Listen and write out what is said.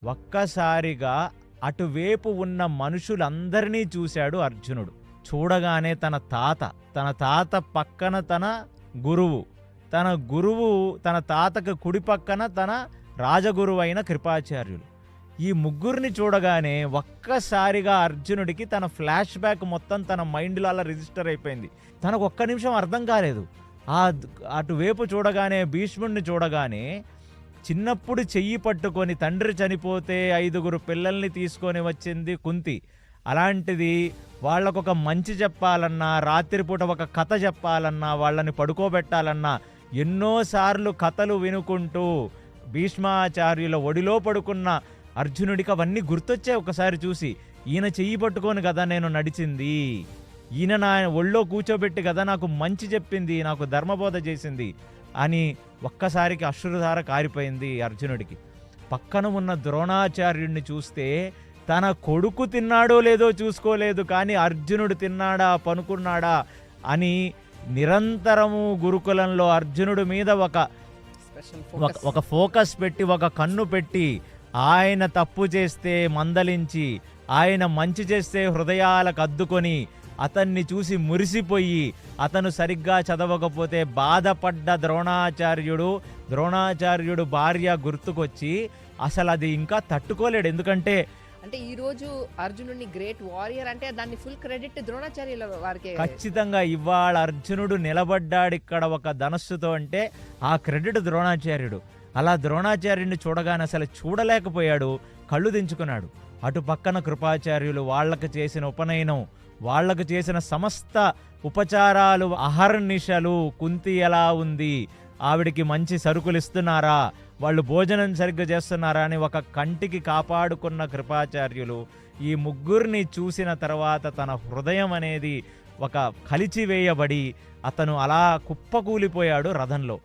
ఒక్కసారిగా అటువైపు ఉన్న మనుషులందరినీ చూశాడు అర్జునుడు. చూడగానే తన తాత పక్కన తన గురువు, తన తాతకు కుడి పక్కన తన రాజగురువైన కృపాచార్యులు. ఈ ముగ్గురిని చూడగానే ఒక్కసారిగా అర్జునుడికి తన ఫ్లాష్ బ్యాక్ మొత్తం తన మైండ్లో అలా రిజిస్టర్ అయిపోయింది. తనకు ఒక్క నిమిషం అర్థం కాలేదు. అటువైపు చూడగానే, భీష్ముడిని చూడగానే, చిన్నప్పుడు చెయ్యి పట్టుకొని తండ్రి చనిపోతే 5 పిల్లల్ని తీసుకొని వచ్చింది కుంతి. అలాంటిది వాళ్ళకొక మంచి చెప్పాలన్నా, రాత్రిపూట ఒక కథ చెప్పాలన్నా, వాళ్ళని పడుకోబెట్టాలన్నా ఎన్నోసార్లు కథలు వినుకుంటూ భీష్మాచార్యుల ఒడిలో పడుకున్న అర్జునుడికి అవన్నీ గుర్తొచ్చాయి. ఒకసారి చూసి, ఈయన చెయ్యి పట్టుకొని కదా నేను నడిచింది, ఈయన నా ఒళ్ళో కూర్చోబెట్టి కదా నాకు మంచి చెప్పింది, నాకు ధర్మబోధ చేసింది అని ఒక్కసారికి అశ్రుధార కారిపోయింది అర్జునుడికి. పక్కన ఉన్న ద్రోణాచార్యుడిని చూస్తే తన కొడుకు తిన్నాడో లేదో చూసుకోలేదు, కానీ అర్జునుడు తిన్నాడా పనుకున్నాడా అని నిరంతరము గురుకులంలో అర్జునుడి మీద ఒక ఫోకస్ పెట్టి, ఒక కన్ను పెట్టి, ఆయన తప్పు చేస్తే మందలించి, ఆయన మంచి చేస్తే హృదయాలకు అద్దుకొని, అతన్ని చూసి మురిసిపోయి, అతను సరిగ్గా చదవకపోతే బాధపడ్డ ద్రోణాచార్యుడు భార్య గుర్తుకొచ్చి అసలు అది ఇంకా తట్టుకోలేడు. ఎందుకంటే ఈరోజు అర్జునుడిని గ్రేట్ వారియర్ అంటే దాన్ని ఫుల్ క్రెడిట్ ద్రోణాచార్యుల వారికి. ఖచ్చితంగా ఇవాళ అర్జునుడు నిలబడ్డాడు ఇక్కడ ఒక ధనస్సుతో అంటే ఆ క్రెడిట్ ద్రోణాచార్యుడు. అలా ద్రోణాచార్యుడిని చూడగానే అసలు చూడలేకపోయాడు, కళ్ళు దించుకున్నాడు. అటు పక్కన కృపాచార్యులు, వాళ్లకు చేసిన ఉపనయనం, వాళ్లకు చేసిన సమస్త ఉపచారాలు, అహర్నిశలు, కుంతి ఎలా ఉంది, ఆవిడికి మంచి సరుకులు ఇస్తున్నారా, వాళ్ళు భోజనం సరిగ్గా చేస్తున్నారా అని ఒక కంటికి కాపాడుకున్న కృపాచార్యులు ఈ ముగ్గురిని చూసిన తర్వాత తన హృదయం అనేది ఒక కలిచివేయబడి అతను అలా కుప్పకూలిపోయాడు రథంలో.